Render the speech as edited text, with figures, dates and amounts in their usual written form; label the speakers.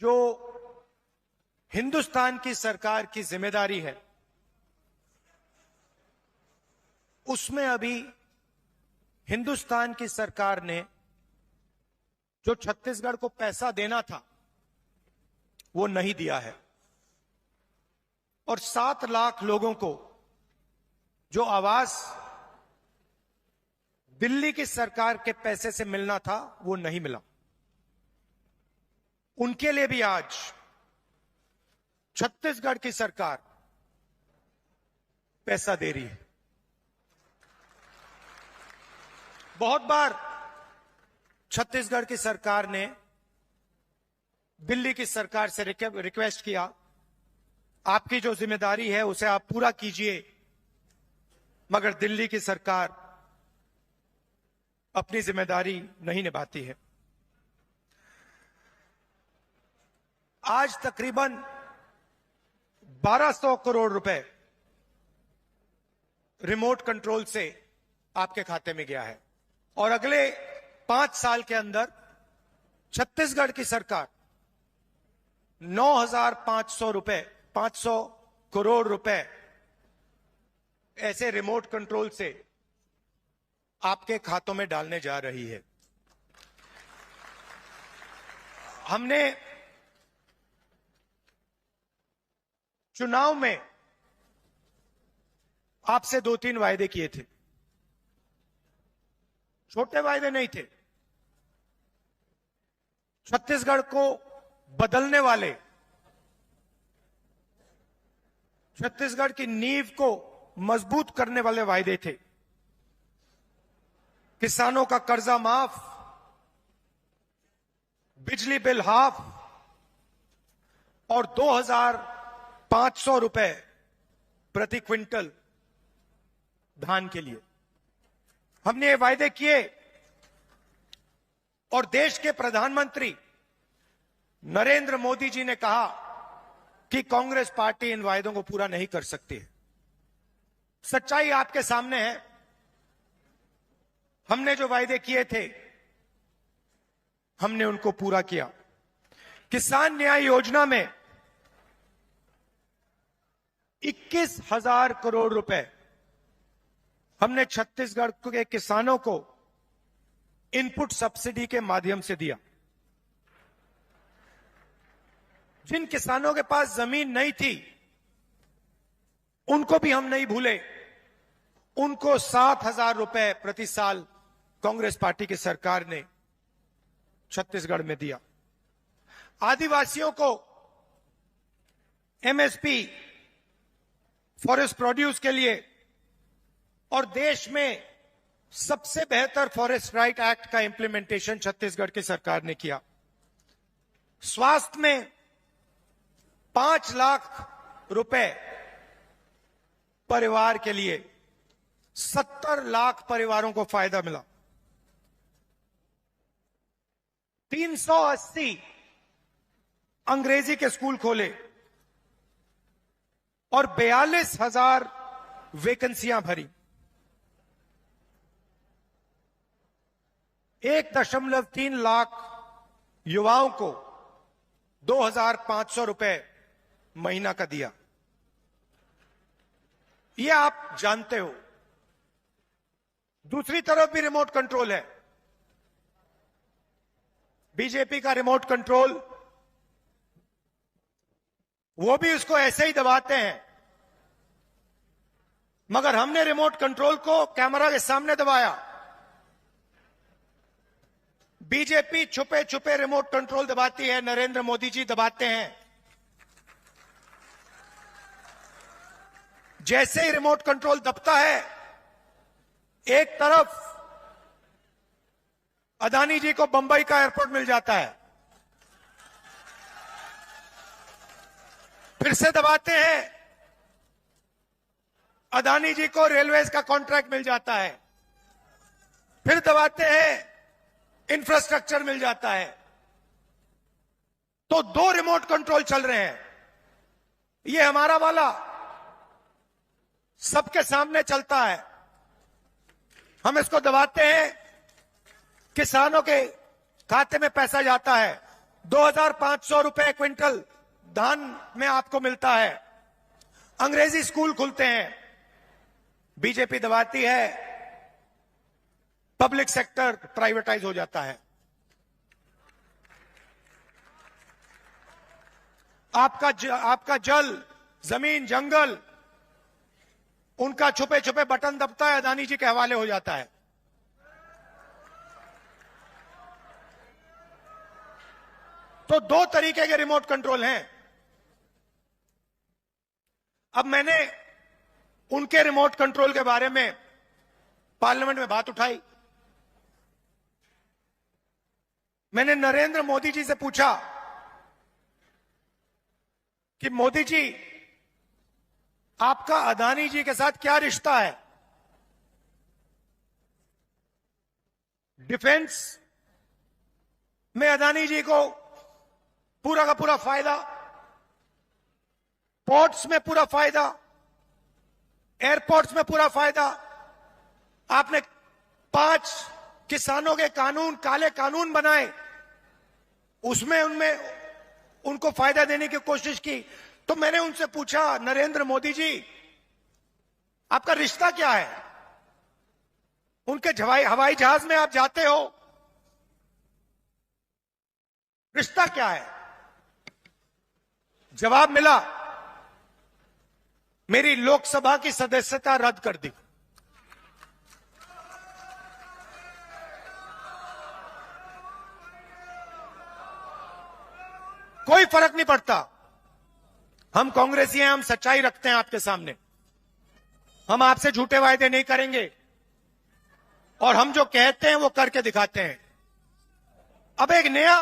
Speaker 1: जो हिंदुस्तान की सरकार की जिम्मेदारी है, उसमें अभी हिंदुस्तान की सरकार ने जो छत्तीसगढ़ को पैसा देना था वो नहीं दिया है, और 7 लाख लोगों को जो आवास दिल्ली की सरकार के पैसे से मिलना था वो नहीं मिला। उनके लिए भी आज छत्तीसगढ़ की सरकार पैसा दे रही है। बहुत बार छत्तीसगढ़ की सरकार ने दिल्ली की सरकार से रिक्वेस्ट किया, आपकी जो जिम्मेदारी है उसे आप पूरा कीजिए, मगर दिल्ली की सरकार अपनी जिम्मेदारी नहीं निभाती है। आज तकरीबन 1200 करोड़ रुपए रिमोट कंट्रोल से आपके खाते में गया है, और अगले 5 साल के अंदर छत्तीसगढ़ की सरकार 500 करोड़ रुपए ऐसे रिमोट कंट्रोल से आपके खातों में डालने जा रही है। हमने चुनाव में आपसे 2-3 वायदे किए थे, छोटे वायदे नहीं थे। छत्तीसगढ़ को बदलने वाले, छत्तीसगढ़ की नींव को मजबूत करने वाले वायदे थे। किसानों का कर्जा माफ, बिजली बिल हाफ, और 2500 रुपए प्रति क्विंटल धान के लिए हमने ये वायदे किए, और देश के प्रधानमंत्री नरेंद्र मोदी जी ने कहा कि कांग्रेस पार्टी इन वायदों को पूरा नहीं कर सकती है। सच्चाई आपके सामने है। हमने जो वायदे किए थे हमने उनको पूरा किया। किसान न्याय योजना में 21,000 करोड़ रुपए हमने छत्तीसगढ़ के किसानों को इनपुट सब्सिडी के माध्यम से दिया। जिन किसानों के पास जमीन नहीं थी उनको भी हम नहीं भूले, उनको 7,000 रुपए प्रति साल कांग्रेस पार्टी की सरकार ने छत्तीसगढ़ में दिया। आदिवासियों को एमएसपी फॉरेस्ट प्रोड्यूस के लिए, और देश में सबसे बेहतर फॉरेस्ट राइट एक्ट का इंप्लीमेंटेशन छत्तीसगढ़ की सरकार ने किया। स्वास्थ्य में 5 लाख रुपए परिवार के लिए 70 लाख परिवारों को फायदा मिला। 380 अंग्रेजी के स्कूल खोले और 42,000 वैकेंसियां भरी। 1.3 लाख युवाओं को 2,500 रुपए महीना का दिया। ये आप जानते हो। दूसरी तरफ भी रिमोट कंट्रोल है। बीजेपी का रिमोट कंट्रोल, वो भी उसको ऐसे ही दबाते हैं, मगर हमने रिमोट कंट्रोल को कैमरा के सामने दबाया। बीजेपी छुपे छुपे रिमोट कंट्रोल दबाती है, नरेंद्र मोदी जी दबाते हैं। जैसे ही रिमोट कंट्रोल दबता है, एक तरफ अदानी जी को बंबई का एयरपोर्ट मिल जाता है, फिर से दबाते हैं, अदानी जी को रेलवेज का कॉन्ट्रैक्ट मिल जाता है, फिर दबाते हैं, इंफ्रास्ट्रक्चर मिल जाता है। तो 2 रिमोट कंट्रोल चल रहे हैं। ये हमारा वाला सबके सामने चलता है, हम इसको दबाते हैं, किसानों के खाते में पैसा जाता है, 2,500 रुपए क्विंटल धान में आपको मिलता है। अंग्रेजी स्कूल खुलते हैं, बीजेपी दबाती है, पब्लिक सेक्टर प्राइवेटाइज हो जाता है। आपका जल, जमीन, जंगल, उनका छुपे छुपे बटन दबता है, अदानी जी के हवाले हो जाता है। तो दो तरीके के रिमोट कंट्रोल हैं। अब मैंने उनके रिमोट कंट्रोल के बारे में पार्लियामेंट में बात उठाई। मैंने नरेंद्र मोदी जी से पूछा कि मोदी जी, आपका अदानी जी के साथ क्या रिश्ता है? डिफेंस में अदानी जी को पूरा का पूरा फायदा, पोर्ट्स में पूरा फायदा, एयरपोर्ट्स में पूरा फायदा। आपने 5 किसानों के कानून, काले कानून बनाए, उसमें उनको फायदा देने की कोशिश की। तो मैंने उनसे पूछा, नरेंद्र मोदी जी, आपका रिश्ता क्या है? उनके हवाई जहाज में आप जाते हो, रिश्ता क्या है? जवाब मिला, मेरी लोकसभा की सदस्यता रद्द कर दी। कोई फर्क नहीं पड़ता, हम कांग्रेसी हैं, हम सच्चाई रखते हैं आपके सामने, हम आपसे झूठे वायदे नहीं करेंगे और हम जो कहते हैं वो करके दिखाते हैं। अब एक नया